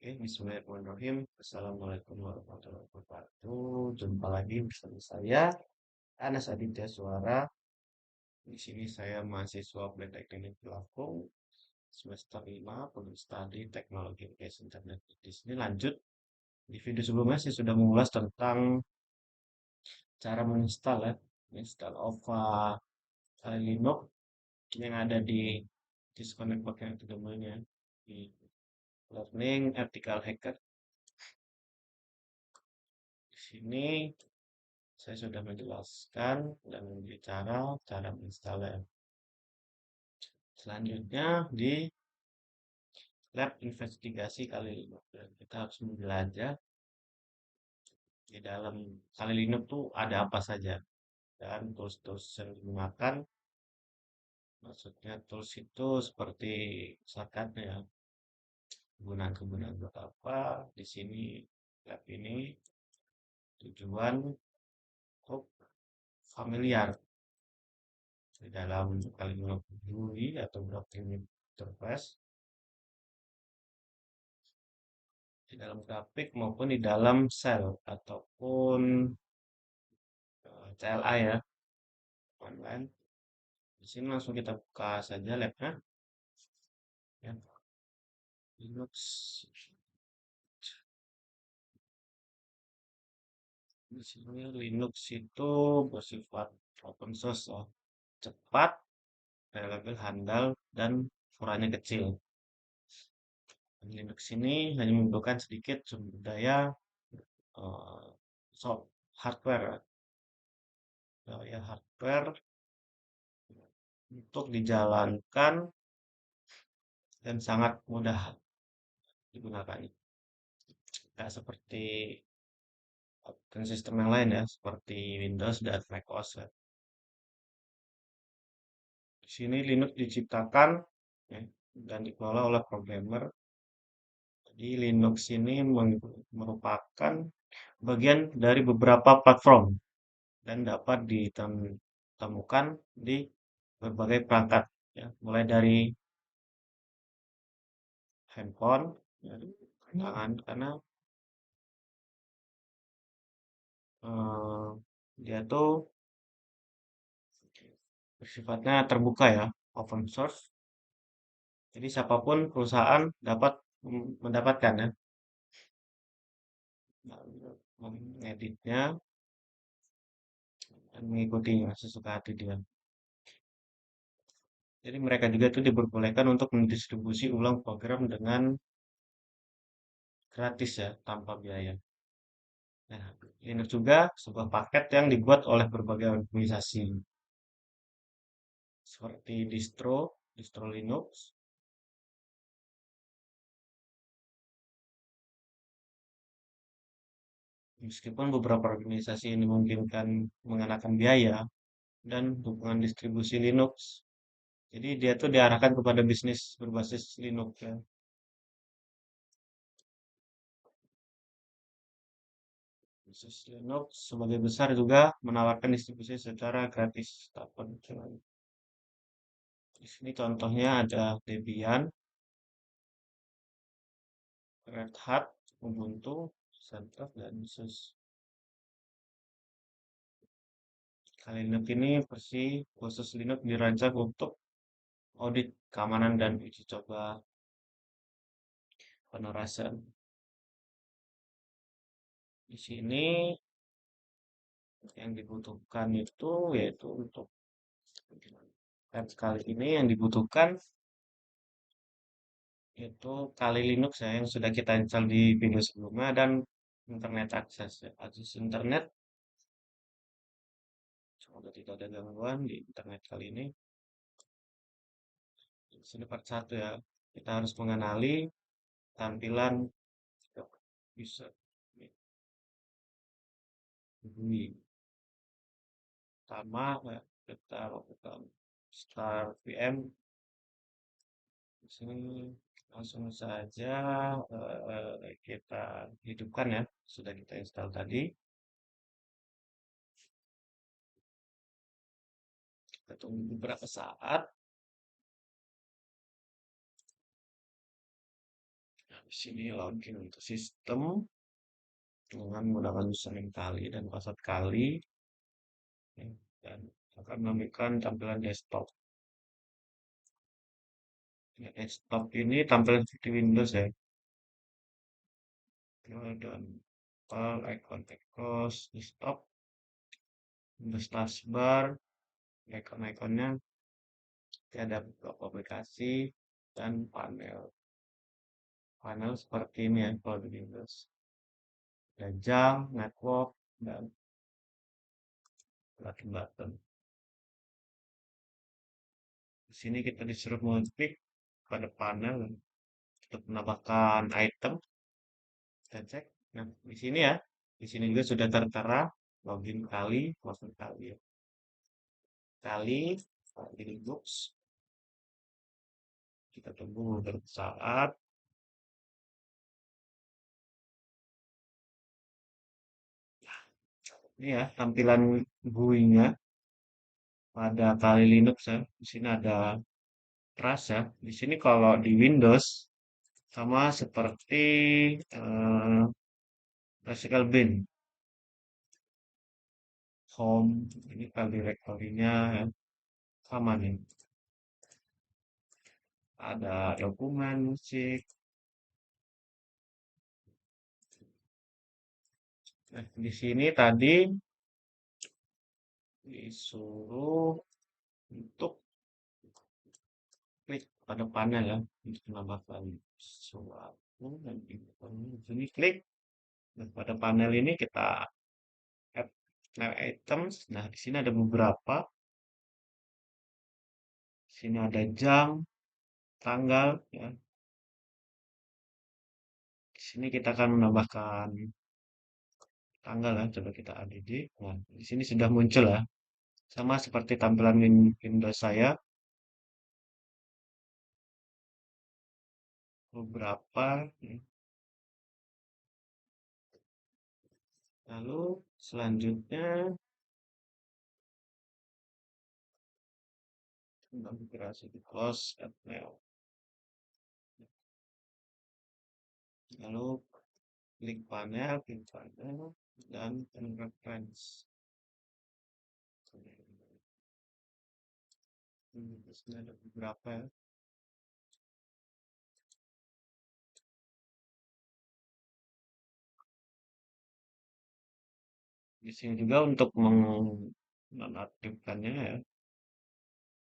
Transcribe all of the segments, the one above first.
Bismillahirrahmanirrahim. Assalamualaikum warahmatullahi wabarakatuh. Jumpa lagi bersama saya, Anas Aditya Suara. Di sini saya mahasiswa Politeknik Lampung, semester 5, Public Study Teknologi Berbasis Internet. Di sini lanjut, di video sebelumnya saya sudah mengulas tentang cara menginstal ya, install OVA Linux yang ada di Disconnect Backend domainnya di Learning Ethical Hacker. Di sini saya sudah menjelaskan dan berbicara cara menginstalnya. Selanjutnya di lab investigasi kali Linux. Kita harus menjelajah di dalam kali Linux tuh ada apa saja dan tools-tools yang digunakan. Maksudnya tools itu seperti shortcutnya ya. Kegunaan-kegunaan buat apa di sini lab ini tujuan untuk familiar di dalam kali Linux GUI atau graphic interface di dalam grafik maupun di dalam sel ataupun CLI ya online. Di sini langsung kita buka saja labnya ya. Linux. Di sini Linux itu bersifat open source ya. Cepat, reliable, handal dan ukurannya kecil. Linux ini hanya membutuhkan sedikit sumber daya soft hardware ya hardware untuk dijalankan dan sangat mudah digunakan. Tidak seperti operating sistem yang lain ya, seperti Windows dan macOS ya. Di sini Linux diciptakan ya, dan dikelola oleh programmer. Jadi Linux ini merupakan bagian dari beberapa platform dan dapat ditemukan di berbagai perangkat ya, mulai dari handphone ya, tangan karena eh, dia tuh bersifatnya terbuka ya, open source. Jadi siapapun perusahaan dapat mendapatkan ya, mengeditnya dan mengikutinya sesuka hati dia. Jadi mereka juga itu diperbolehkan untuk mendistribusi ulang program dengan gratis ya, tanpa biaya. Nah, Linux juga sebuah paket yang dibuat oleh berbagai organisasi seperti distro Linux, meskipun beberapa organisasi ini memungkinkan mengenakan biaya dan dukungan distribusi Linux. Jadi dia tuh diarahkan kepada bisnis berbasis Linux ya. Bisnis Linux sebagai besar juga menawarkan distribusi secara gratis tanpa cicilan. Di sini contohnya ada Debian, Red Hat, Ubuntu, CentOS, dan SUSE. Kali Linux ini versi khusus Linux dirancang untuk audit keamanan dan uji coba penerasan. Di sini yang dibutuhkan itu yaitu untuk kali ini yang dibutuhkan itu kali Linux ya yang sudah kita install di video sebelumnya dan internet akses ya. Akses internet semoga tidak ada gangguan di internet kali ini. Di sini part 1 ya. Kita harus mengenali tampilan user ini. Pertama ya, kita lakukan start VM. Di sini langsung saja kita hidupkan ya. Sudah kita install tadi. Kita tunggu beberapa saat. Di sini login untuk sistem dengan menggunakan username kali dan password kali, ya, dan akan menampilkan tampilan desktop. Ya, desktop ini tampilan seperti Windows ya. Dan icon macOS desktop, Windows taskbar, icon-iconnya ada beberapa aplikasi dan panel. Panel seperti ini ya kalau di Windows. Ada jam, network, dan button-button. Di sini kita disuruh mengklik pada panel untuk menambahkan item. Kita cek. Nah, di sini ya. Di sini juga sudah tertera login kali, password kali ya. Kali, login books. Kita tunggu beberapa saat. Ini ya tampilan GUI-nya pada kali Linux ya. Di sini ada trace ya. Di sini kalau di Windows sama seperti eh, Classical Bin, home, ini file directory-nya ya. Sama nih. Ada dokumen, musik. Nah, di sini tadi disuruh untuk klik pada panel ya untuk menambahkan suatu dan di sini klik. Dan pada panel ini kita add new items. Nah, di sini ada beberapa. Di sini ada jam, tanggal ya. Di sini kita akan menambahkan tanggal ya. Coba kita add. Nah, di sini sudah muncul ya. Sama seperti tampilan Windows saya, beberapa. Ya. Lalu selanjutnya konfigurasi di close at now. Lalu klik panel, dan reference. Di sini ada beberapa ya. Di sini juga untuk menonaktifkannya ya,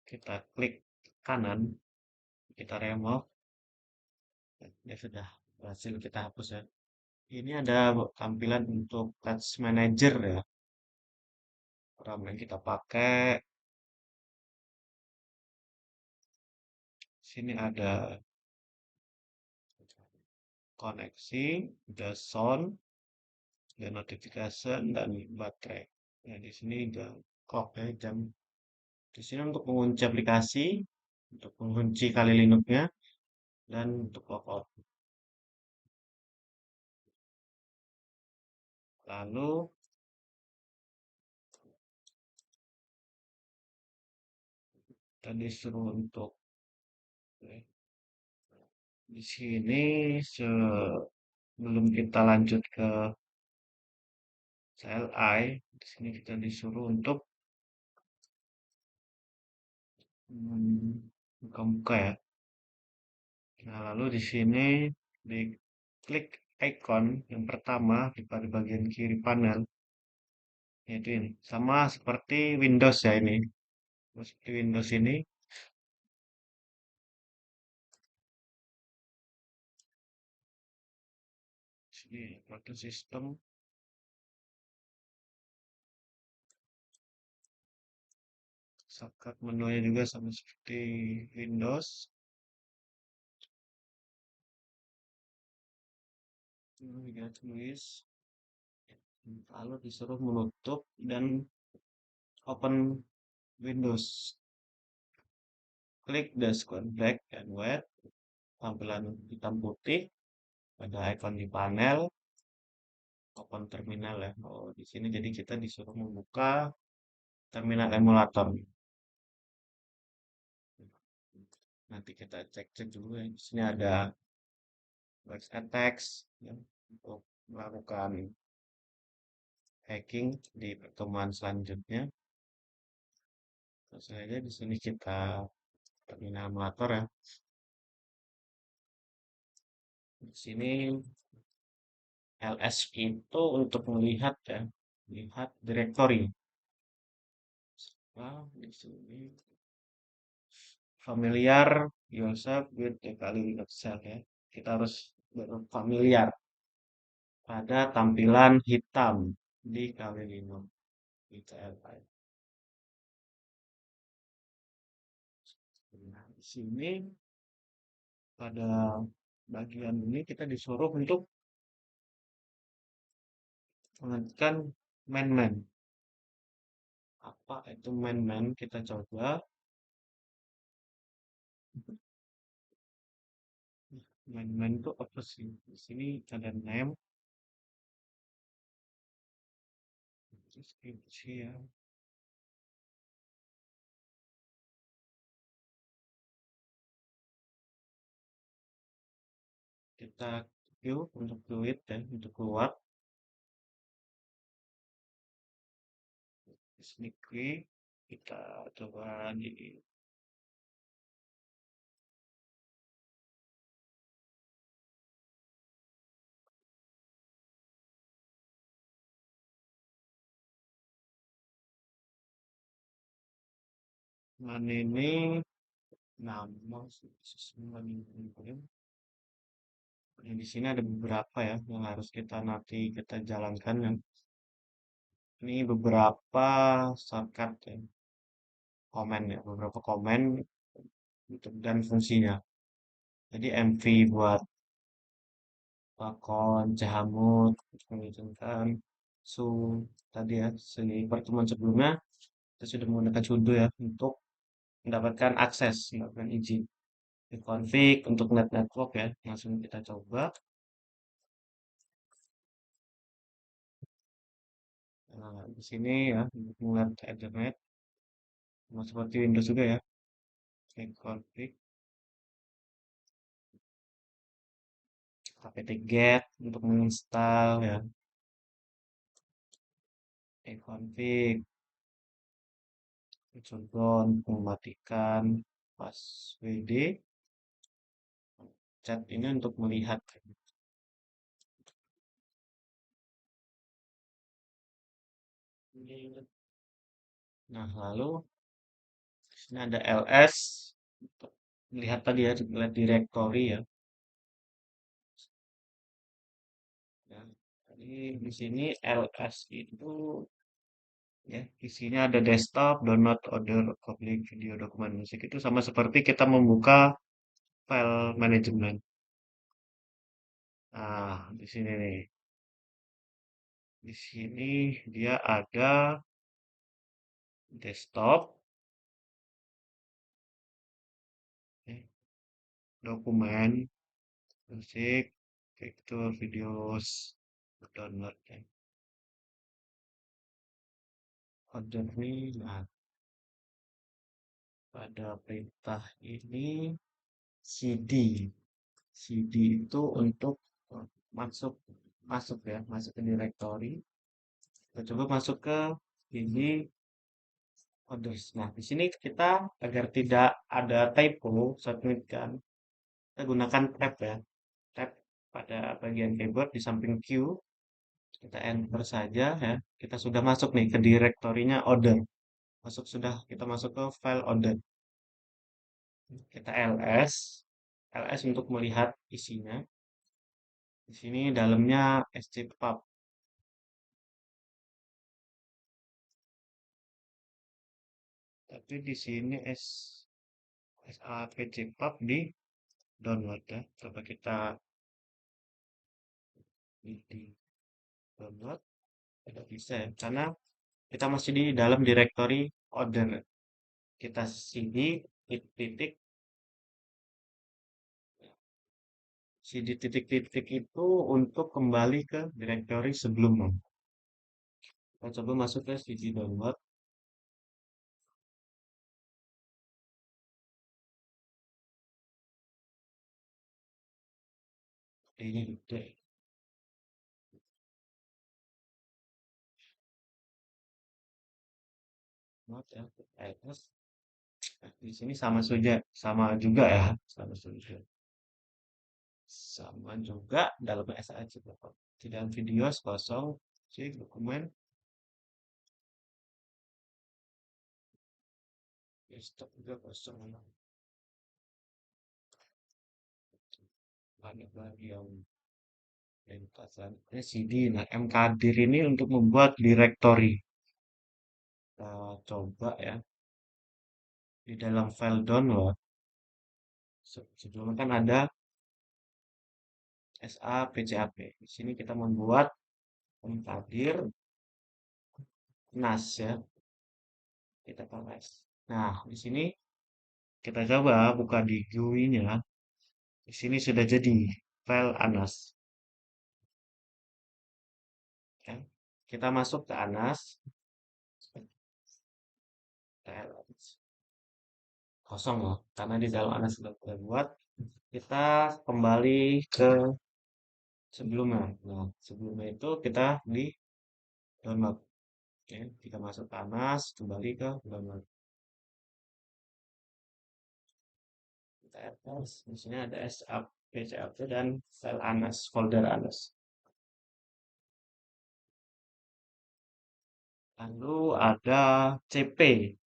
kita klik kanan, kita remove, ya sudah berhasil kita hapus ya. Ini ada tampilan untuk Touch Manager ya, program yang kita pakai. Sini ada koneksi, ada sound, ada notification, dan baterai. Ya, di sini ada clock ya, jam. Di sini untuk mengunci aplikasi, untuk mengunci kali Linux-nya, dan untuk logout. Lalu tadi suruh untuk di sini sebelum kita lanjut ke CLI, di sini kita disuruh untuk buka-buka ya. Nah, lalu di sini diklik icon yang pertama di pada bagian kiri panel, yaitu ini. Sama seperti Windows ya ini. Seperti Windows ini, sini operating system, shortcut menunya juga sama seperti Windows. Kita tulis, lalu disuruh menutup dan open Windows. Klik the square black and white, tampilan hitam putih, ada icon di panel, open terminal ya. Oh, di sini jadi kita disuruh membuka terminal emulator. Nanti kita cek-cek dulu ya. Di sini ada attacks ya, untuk melakukan hacking di pertemuan selanjutnya. Terus saja di sini kita terminal emulator ya. Di sini ls itu untuk melihat ya, melihat directory. Nah, di sini familiar yourself with the Kali Linux shell ya. Kita harus familiar pada tampilan hitam di Kali Linux. Nah, di sini pada bagian ini kita disuruh untuk mengetikkan man-man. Apa itu man-man? Kita coba. Man-man itu apa sih? Di sini ada name, deskripsi ya. Kita view untuk fluid dan untuk keluar. Di sini klik. Kita coba di mana ini nama sesuai ini. Nah, di sini ada beberapa ya yang harus kita nanti kita jalankan ya. Ini beberapa shortcut ya, komen ya, beberapa komen untuk dan fungsinya. Jadi MV buat Pakon, Cahamut, mengizinkan Su tadi ya, pertemuan sebelumnya kita sudah menggunakan sudo ya untuk mendapatkan akses, mendapatkan izin. Di config untuk network ya, langsung kita coba. Nah, di sini ya untuk melihat Ethernet, sama seperti Windows juga ya. Klik config, apt-get untuk menginstal ya. Klik config, coba untuk mematikan passwd. Chat ini untuk melihat. Nah, lalu ini ada ls untuk melihat tadi ya, lihat directory ya. Ya, jadi di sini ls itu ya isinya ada desktop, download, order, public, video, dokumen, musik itu sama seperti kita membuka file manajemen. Nah, di sini nih. Di sini dia ada desktop, eh, dokumen, musik, picture, videos, download ya. Order nih, nah pada perintah ini CD. CD itu untuk masuk masuk ya, masuk ke directory. Kita coba masuk ke ini orders. Nah, di sini kita agar tidak ada typo saat kan, kita gunakan tab ya. Tab pada bagian keyboard di samping Q. Kita enter saja ya. Kita sudah masuk nih ke direktorinya order. Masuk sudah kita masuk ke file order. Kita ls, ls untuk melihat isinya. Di sini dalamnya scpub. Tapi di sini sapcpub di download ya. Coba kita di download. Tidak bisa ya, karena kita masih di dalam directory order. Kita cd titik cd titik-titik itu untuk kembali ke directory sebelumnya. Kita coba masuk ke cd download. D-nya gede banget ya. Terus di sini sama juga ya, sama juga. Sama juga dalam SAC Bapak. Di dalam video kosong, cek dokumen, desktop juga kosong. Banyak lagi yang ringkasan. Ini CD. Nah, mkdir ini untuk membuat directory. Kita coba ya. Di dalam file download, sebelumnya kan ada SAPCAP. Di sini kita membuat mkdir NAS ya. Kita pakai. Nah, di sini kita coba buka di GUI-nya. Di sini sudah jadi file ANAS. Ya. Kita masuk ke ANAS. Kosong loh, karena di dalam ANAS sudah kita buat. Kita kembali ke sebelumnya. Nah, sebelumnya itu kita di download. Ya, kita masuk ke ANAS, kembali ke download. Kita atas, di sini ada SAPCAP dan file ANAS, folder ANAS. Lalu ada CP.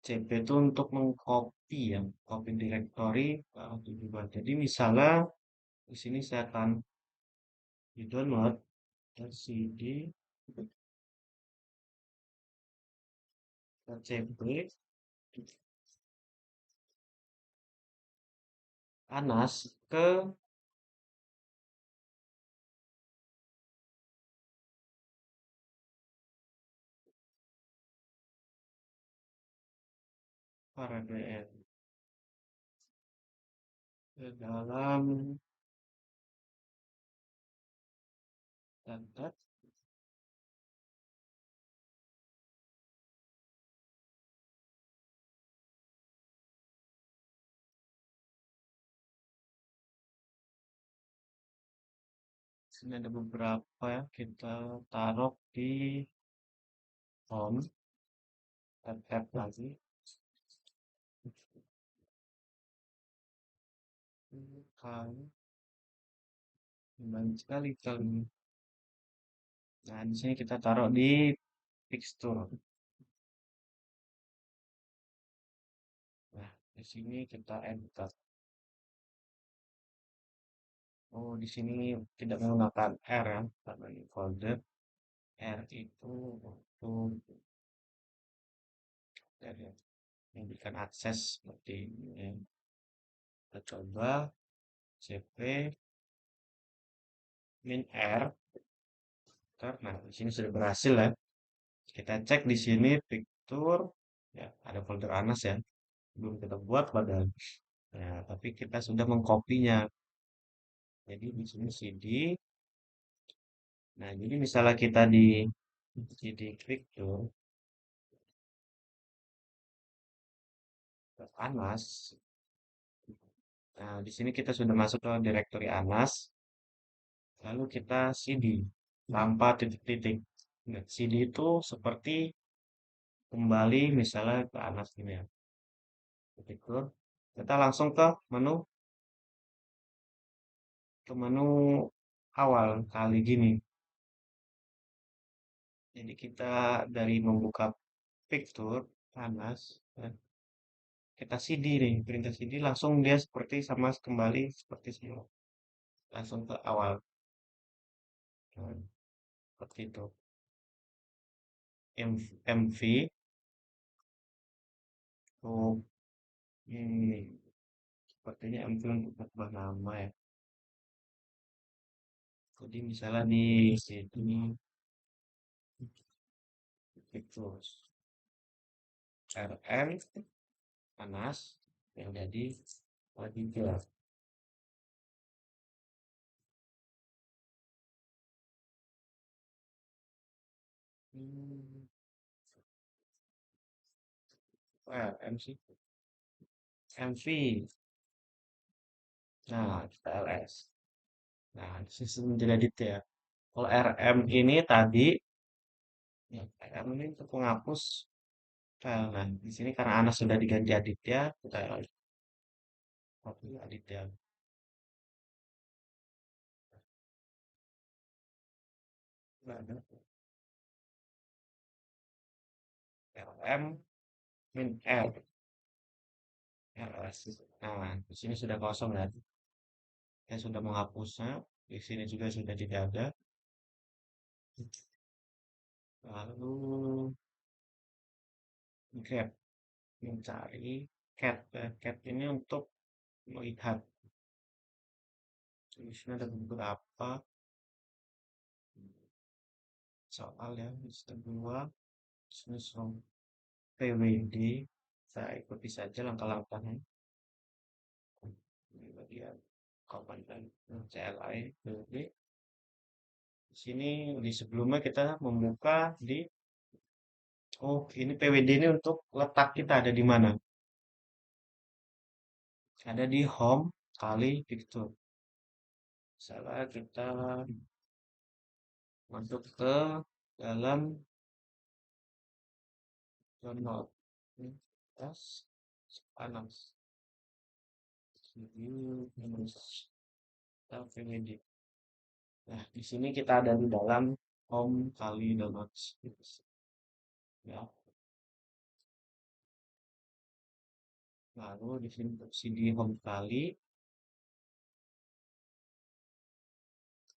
CP itu untuk mengcopy ya, copy directory tujuan. Jadi misalnya di sini saya akan di download cd cp panas ke variabel ke dalam data. Sini ada beberapa ya, kita taruh di home, tab lagi. Kan banyak sekali kali. Nah, di sini kita taruh di fixture. Nah, di sini kita enter. Oh, di sini tidak menggunakan R ya, karena ini folder. R itu untuk dari memberikan akses seperti ini ya. Kita coba cp min R. Nah, di sini sudah berhasil ya. Kita cek di sini picture ya, ada folder Anas ya. Belum kita buat padahal. Ya, tapi kita sudah mengkopinya. Jadi di sini CD. Nah, jadi misalnya kita di CD picture ke Anas. Nah, di sini kita sudah masuk ke directory Anas. Lalu kita CD tanpa titik-titik. Nah, CD itu seperti kembali misalnya ke Anas ini ya. Titik. Kita langsung ke menu awal kali gini. Jadi kita dari membuka picture panas, kita CD nih, perintah CD langsung dia seperti sama kembali seperti semula, langsung ke awal. Nah, seperti itu. MV, oh ini sepertinya MV untuk mengubah nama ya. Jadi misalnya di sini pictures RN panas yang jadi lagi gelap. Hmm, MC, MV. Nah, kita LS. Nah, sistem menjadi detail. Kalau RM ini tadi, ya, RM ini untuk menghapus file. Nah, di sini karena Anas sudah diganti Aditya, kita copy Aditya. Nah, RM min R, RS. Nah, di sini sudah kosong ya. Saya sudah menghapusnya. Di sini juga sudah tidak ada. Lalu grab mencari cat. Cat ini untuk melihat. Di sini ada beberapa soal ya. Sistem 2. Sini PWD. Saya ikuti saja langkah-langkahnya. Ini bagian komandan CLI PWD. Di sini di sebelumnya kita membuka di oh ini PWD ini untuk letak kita ada di mana? Ada di home kali picture. Salah kita masuk ke dalam download. Tes panas. Review menulis PWD. Nah, di sini kita ada di dalam home kali download. Ya, lalu di sini untuk CD home kali,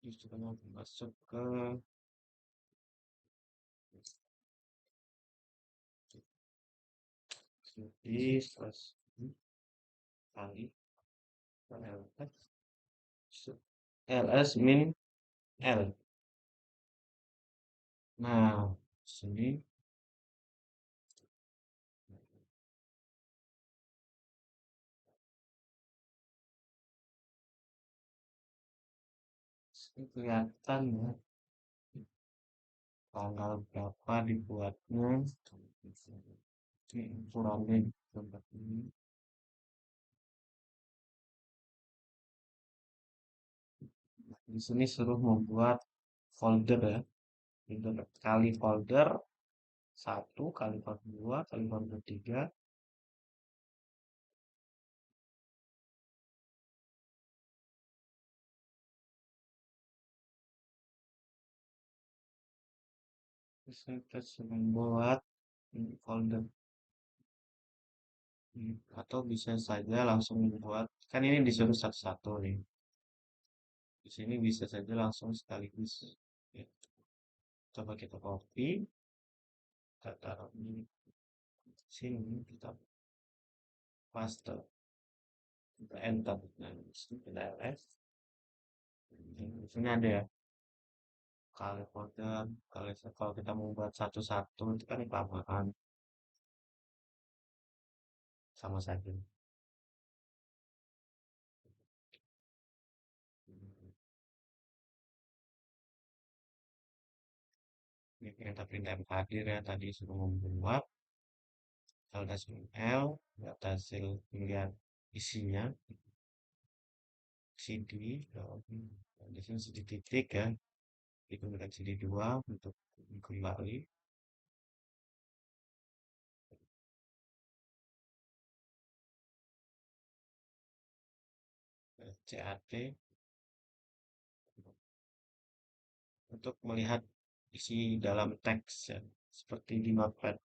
justru mau masuk ke CD slash kali ls min l. Nah, sini kelihatan ya tanggal berapa dibuatnya. Ini ukurannya tempat ini. Nah, di sini suruh membuat folder ya. Folder kali folder satu kali folder dua kali folder tiga. Bisa kita suruh membuat folder. Atau bisa saja langsung membuat, kan ini disuruh satu-satu nih. Di sini bisa saja langsung sekaligus. Ya, coba kita copy, kita taruh di sini, kita paste, kita enter. Nah, di sini kita ls. Di sini ada ya, kalau folder, kalau kita membuat satu-satu itu kan kelamaan, sama saja. Ini yang tapi hadir ya tadi sudah membuat L-L, data hasil pilihan isinya, CD, di sini CD titik ya, digunakan CD2 untuk kembali, CAT, untuk melihat isi dalam teks ya, seperti di Notepad.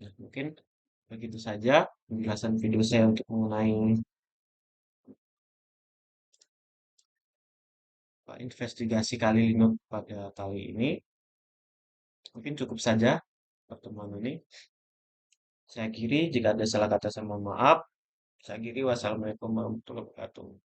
Nah, mungkin begitu saja penjelasan video saya untuk mengenai investigasi kali Linux pada kali ini. Mungkin cukup saja pertemuan ini. Saya kiri, jika ada salah kata saya mohon maaf. Saya kiri, wassalamualaikum warahmatullahi wabarakatuh.